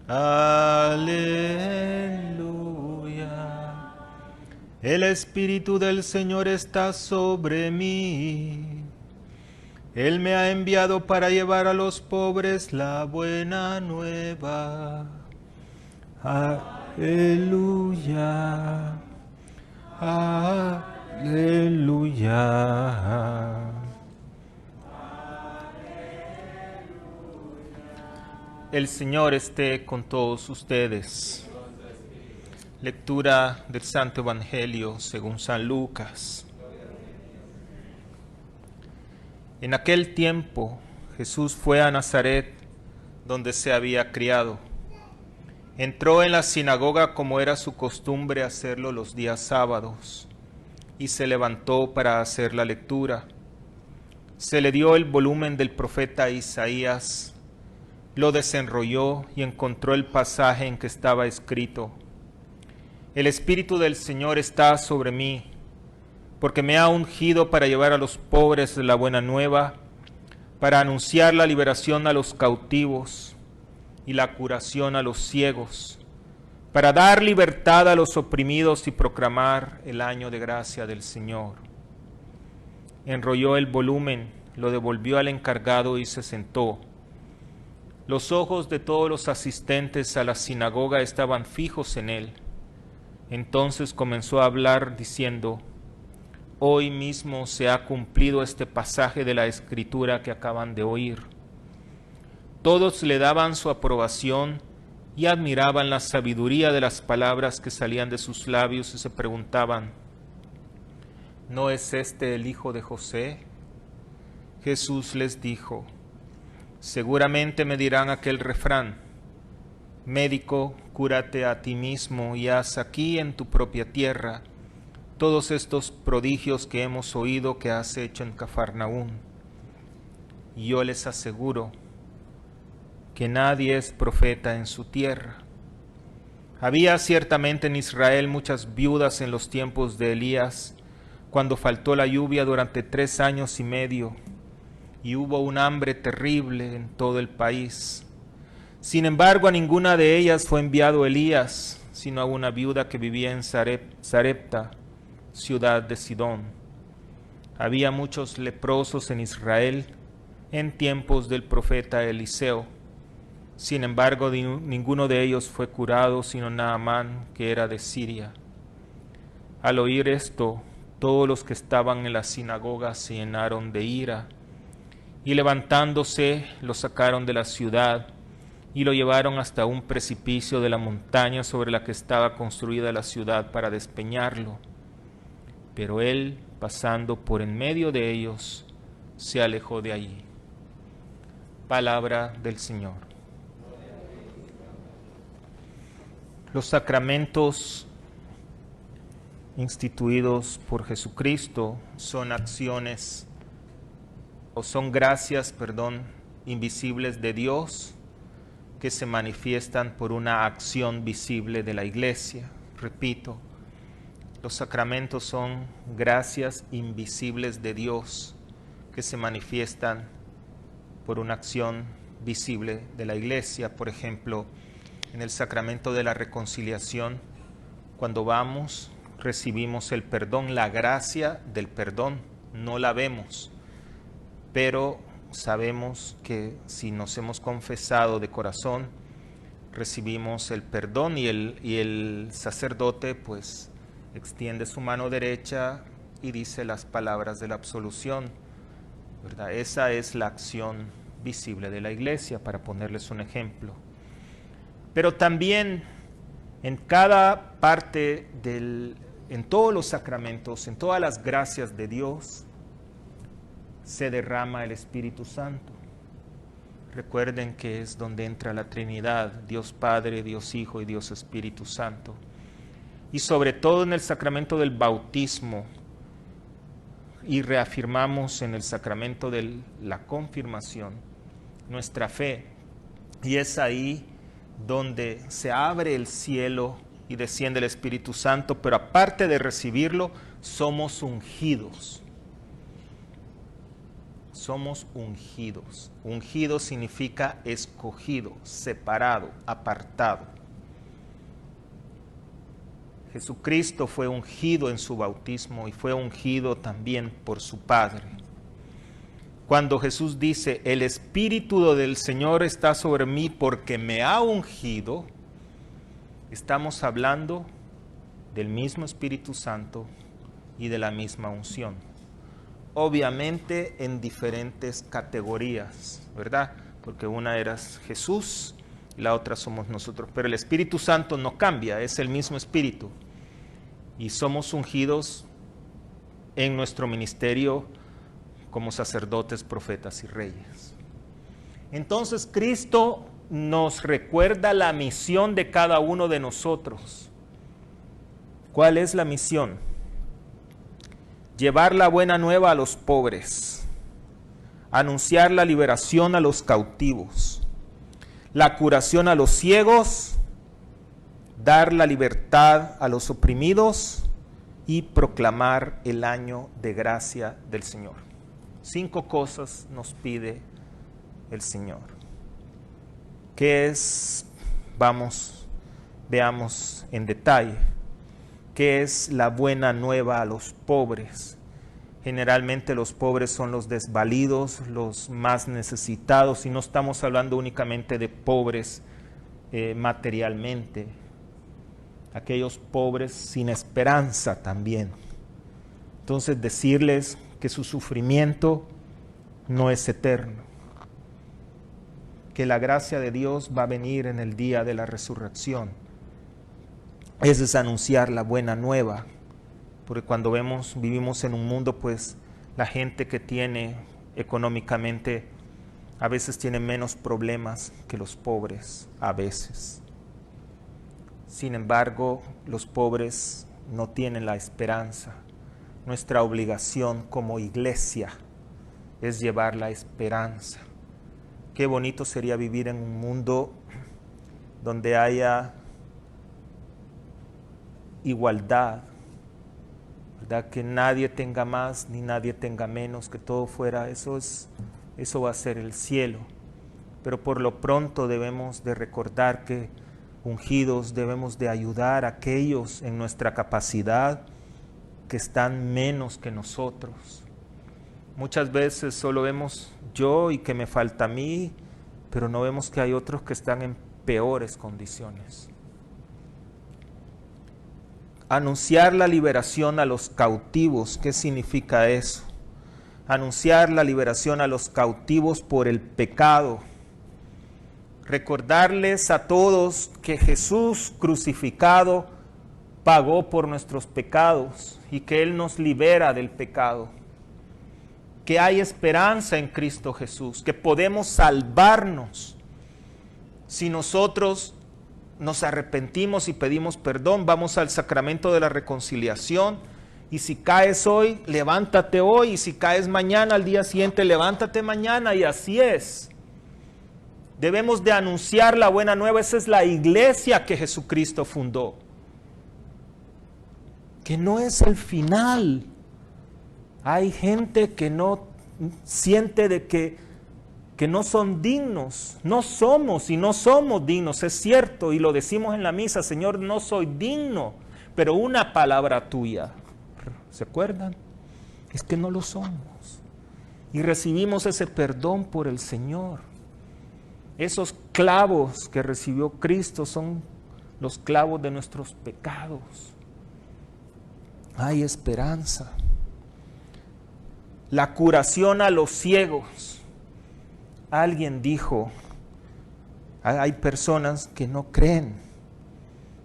Aleluya. El Espíritu del Señor está sobre mí. Él me ha enviado para llevar a los pobres la buena nueva. Aleluya. Aleluya. El Señor esté con todos ustedes. Lectura del Santo Evangelio según San Lucas. En aquel tiempo Jesús fue a Nazaret, donde se había criado. Entró en la sinagoga como era su costumbre hacerlo los días sábados, y se levantó para hacer la lectura. Se le dio el volumen del profeta Isaías, lo desenrolló y encontró el pasaje en que estaba escrito: El Espíritu del Señor está sobre mí, porque me ha ungido para llevar a los pobres la buena nueva, para anunciar la liberación a los cautivos y la curación a los ciegos, para dar libertad a los oprimidos y proclamar el año de gracia del Señor. Enrolló el volumen, lo devolvió al encargado y se sentó. Los ojos de todos los asistentes a la sinagoga estaban fijos en él. Entonces comenzó a hablar diciendo: Hoy mismo se ha cumplido este pasaje de la Escritura que acaban de oír. Todos le daban su aprobación y admiraban la sabiduría de las palabras que salían de sus labios y se preguntaban: ¿no es este el hijo de José? Jesús les dijo: seguramente me dirán aquel refrán: médico, cúrate a ti mismo y haz aquí en tu propia tierra todos estos prodigios que hemos oído que has hecho en Cafarnaún. Y yo les aseguro que nadie es profeta en su tierra. Había ciertamente en Israel muchas viudas en los tiempos de Elías, cuando faltó la lluvia durante 3 años y medio, y hubo un hambre terrible en todo el país. Sin embargo, a ninguna de ellas fue enviado Elías, sino a una viuda que vivía en Sarepta, ciudad de Sidón. Había muchos leprosos en Israel en tiempos del profeta Eliseo. Sin embargo, ninguno de ellos fue curado, sino Naamán, que era de Siria. Al oír esto, todos los que estaban en la sinagoga se llenaron de ira, y levantándose lo sacaron de la ciudad y lo llevaron hasta un precipicio de la montaña sobre la que estaba construida la ciudad para despeñarlo. Pero él, pasando por en medio de ellos, se alejó de allí. Palabra del Señor. Los sacramentos instituidos por Jesucristo son acciones, o son gracias, invisibles de Dios, que se manifiestan por una acción visible de la Iglesia. Repito, los sacramentos son gracias invisibles de Dios que se manifiestan por una acción visible de la Iglesia. Por ejemplo, en el sacramento de la reconciliación, cuando vamos, recibimos el perdón, la gracia del perdón, no la vemos, pero sabemos que si nos hemos confesado de corazón, recibimos el perdón y el sacerdote pues extiende su mano derecha y dice las palabras de la absolución, ¿verdad? Esa es la acción visible de la Iglesia, para ponerles un ejemplo. Pero también en cada parte en todos los sacramentos, en todas las gracias de Dios, se derrama el Espíritu Santo. Recuerden que es donde entra la Trinidad, Dios Padre, Dios Hijo y Dios Espíritu Santo. Y sobre todo en el sacramento del bautismo, y reafirmamos en el sacramento de la confirmación nuestra fe. Y es ahí donde se abre el cielo y desciende el Espíritu Santo, pero aparte de recibirlo, somos ungidos. somos ungidos. Ungido significa escogido, separado, apartado. Jesucristo fue ungido en su bautismo y fue ungido también por su Padre. Cuando Jesús dice, el Espíritu del Señor está sobre mí porque me ha ungido, estamos hablando del mismo Espíritu Santo y de la misma unción. Obviamente en diferentes categorías, ¿verdad? Porque una era Jesús y la otra somos nosotros. Pero el Espíritu Santo no cambia, es el mismo Espíritu. Y somos ungidos en nuestro ministerio como sacerdotes, profetas y reyes. Entonces Cristo nos recuerda la misión de cada uno de nosotros. ¿Cuál es la misión? Llevar la buena nueva a los pobres, anunciar la liberación a los cautivos, la curación a los ciegos, dar la libertad a los oprimidos y proclamar el año de gracia del Señor. 5 cosas nos pide el Señor. ¿Qué es? Veamos en detalle. ¿Qué es la buena nueva a los pobres? Generalmente los pobres son los desvalidos, los más necesitados, y no estamos hablando únicamente de pobres materialmente, aquellos pobres sin esperanza también. Entonces decirles que su sufrimiento no es eterno, que la gracia de Dios va a venir en el día de la resurrección. Ese es anunciar la buena nueva, porque cuando vivimos en un mundo, pues la gente que tiene económicamente a veces tiene menos problemas que los pobres, a veces. Sin embargo, los pobres no tienen la esperanza. Nuestra obligación como iglesia es llevar la esperanza. Qué bonito sería vivir en un mundo donde haya igualdad, ¿verdad? Que nadie tenga más ni nadie tenga menos, que todo fuera, eso va a ser el cielo. Pero por lo pronto debemos de recordar que ungidos debemos de ayudar a aquellos en nuestra capacidad que están menos que nosotros. Muchas veces solo vemos yo y que me falta a mí, pero no vemos que hay otros que están en peores condiciones. Anunciar la liberación a los cautivos. ¿Qué significa eso? Anunciar la liberación a los cautivos por el pecado. Recordarles a todos que Jesús crucificado pagó por nuestros pecados y que Él nos libera del pecado. Que hay esperanza en Cristo Jesús, que podemos salvarnos si nosotros nos arrepentimos y pedimos perdón, vamos al sacramento de la reconciliación, y si caes hoy, levántate hoy, y si caes mañana, al día siguiente, levántate mañana, y así es. Debemos de anunciar la buena nueva. Esa es la iglesia que Jesucristo fundó, que no es el final. Hay gente que no siente de que no son dignos. No somos y no somos dignos, es cierto, y lo decimos en la misa: Señor, no soy digno, pero una palabra tuya, ¿se acuerdan? Es que no lo somos. Y recibimos ese perdón por el Señor. Esos clavos que recibió Cristo son los clavos de nuestros pecados. Hay esperanza. La curación a los ciegos. Alguien dijo, hay personas que no creen.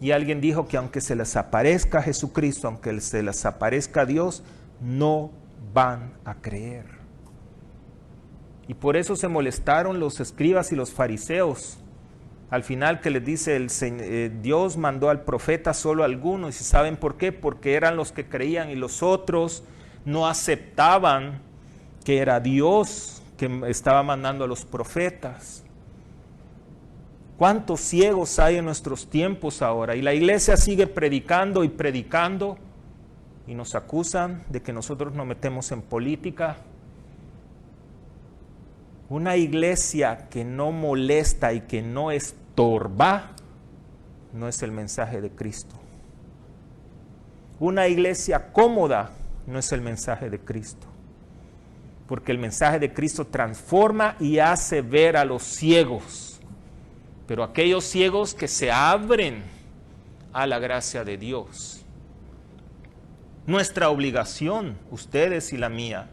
Y alguien dijo que aunque se les aparezca Jesucristo, aunque se les aparezca Dios, no van a creer. Y por eso se molestaron los escribas y los fariseos. Al final, que les dice, Dios mandó al profeta solo a algunos. ¿Y saben por qué? Porque eran los que creían y los otros no aceptaban que era Dios que estaba mandando a los profetas. ¿Cuántos ciegos hay en nuestros tiempos ahora? Y la iglesia sigue predicando y predicando, y nos acusan de que nosotros nos metemos en política. Una iglesia que no molesta y que no estorba no es el mensaje de Cristo. Una iglesia cómoda no es el mensaje de Cristo. Porque el mensaje de Cristo transforma y hace ver a los ciegos. Pero aquellos ciegos que se abren a la gracia de Dios. Nuestra obligación, ustedes y la mía,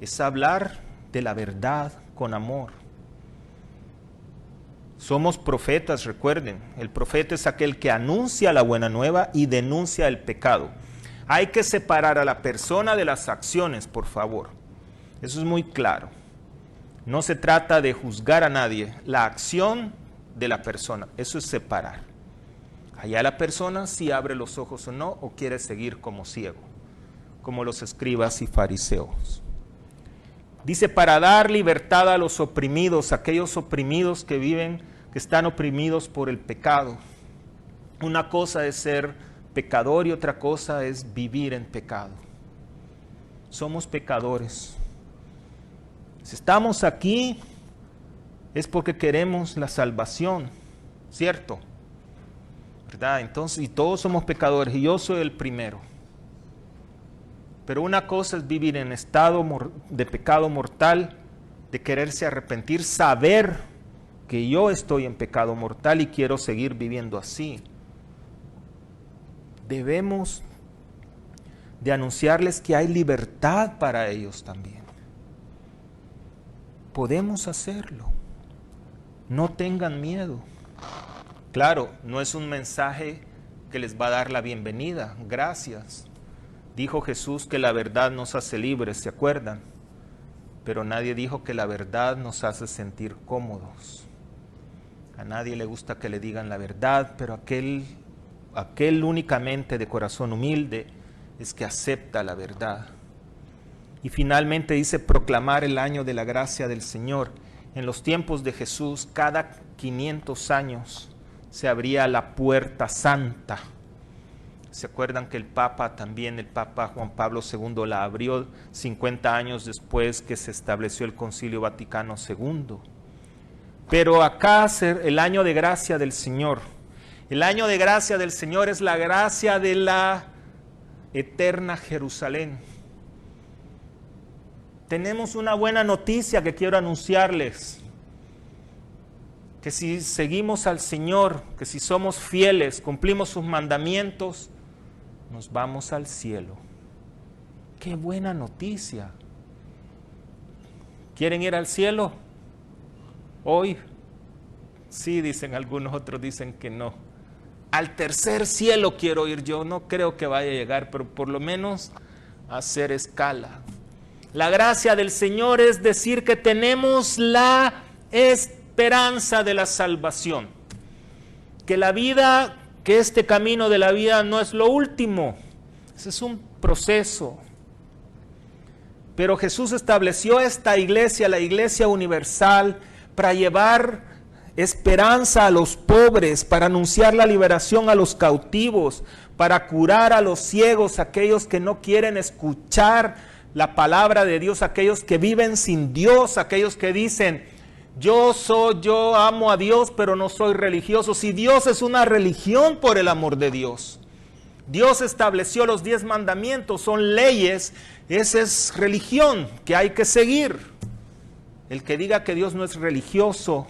es hablar de la verdad con amor. Somos profetas, recuerden. El profeta es aquel que anuncia la buena nueva y denuncia el pecado. Hay que separar a la persona de las acciones, por favor. Eso es muy claro. No se trata de juzgar a nadie. La acción de la persona, eso es separar. Allá la persona si abre los ojos o no, o quiere seguir como ciego, como los escribas y fariseos. Dice, para dar libertad a los oprimidos, aquellos oprimidos que viven, que están oprimidos por el pecado. Una cosa es ser pecador y otra cosa es vivir en pecado. Somos pecadores. Si estamos aquí es porque queremos la salvación, ¿cierto? ¿Verdad? Entonces, y todos somos pecadores y yo soy el primero. Pero una cosa es vivir en estado de pecado mortal, de quererse arrepentir, saber que yo estoy en pecado mortal y quiero seguir viviendo así. Debemos de anunciarles que hay libertad para ellos también. Podemos hacerlo. No tengan miedo. Claro, no es un mensaje que les va a dar la bienvenida. Gracias. Dijo Jesús que la verdad nos hace libres, ¿se acuerdan? Pero nadie dijo que la verdad nos hace sentir cómodos. A nadie le gusta que le digan la verdad, pero aquel únicamente de corazón humilde es que acepta la verdad. Y finalmente dice proclamar el año de la gracia del Señor. En los tiempos de Jesús, cada 500 años se abría la puerta santa. ¿Se acuerdan que el Papa Juan Pablo II la abrió 50 años después que se estableció el Concilio Vaticano II? Pero acá el año de gracia del Señor. El año de gracia del Señor es la gracia de la eterna Jerusalén. Tenemos una buena noticia que quiero anunciarles. Que si seguimos al Señor, que si somos fieles, cumplimos sus mandamientos, nos vamos al cielo. ¡Qué buena noticia! ¿Quieren ir al cielo? Hoy, sí, dicen algunos, otros dicen que no. Al tercer cielo quiero ir yo, no creo que vaya a llegar, pero por lo menos hacer escala. La gracia del Señor es decir que tenemos la esperanza de la salvación. Que la vida, que este camino de la vida no es lo último. Ese es un proceso. Pero Jesús estableció esta iglesia, la iglesia universal, para llevar esperanza a los pobres, para anunciar la liberación a los cautivos, para curar a los ciegos, aquellos que no quieren escuchar la palabra de Dios, aquellos que viven sin Dios, aquellos que dicen, yo amo a Dios, pero no soy religioso. Si Dios es una religión por el amor de Dios. Dios estableció los 10 mandamientos, son leyes, esa es religión que hay que seguir. El que diga que Dios no es religioso,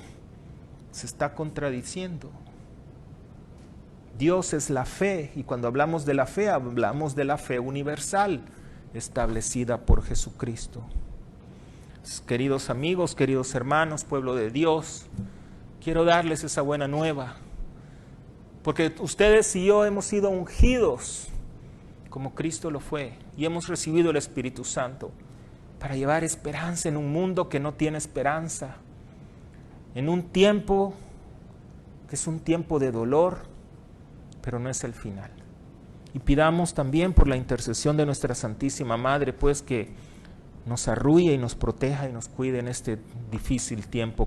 se está contradiciendo. Dios es la fe, y cuando hablamos de la fe universal, establecida por Jesucristo. Queridos amigos, queridos hermanos, pueblo de Dios, quiero darles esa buena nueva, porque ustedes y yo hemos sido ungidos como Cristo lo fue, y hemos recibido el Espíritu Santo para llevar esperanza en un mundo que no tiene esperanza, en un tiempo que es un tiempo de dolor, pero no es el final. Y pidamos también por la intercesión de nuestra Santísima Madre, pues que nos arrulle y nos proteja y nos cuide en este difícil tiempo.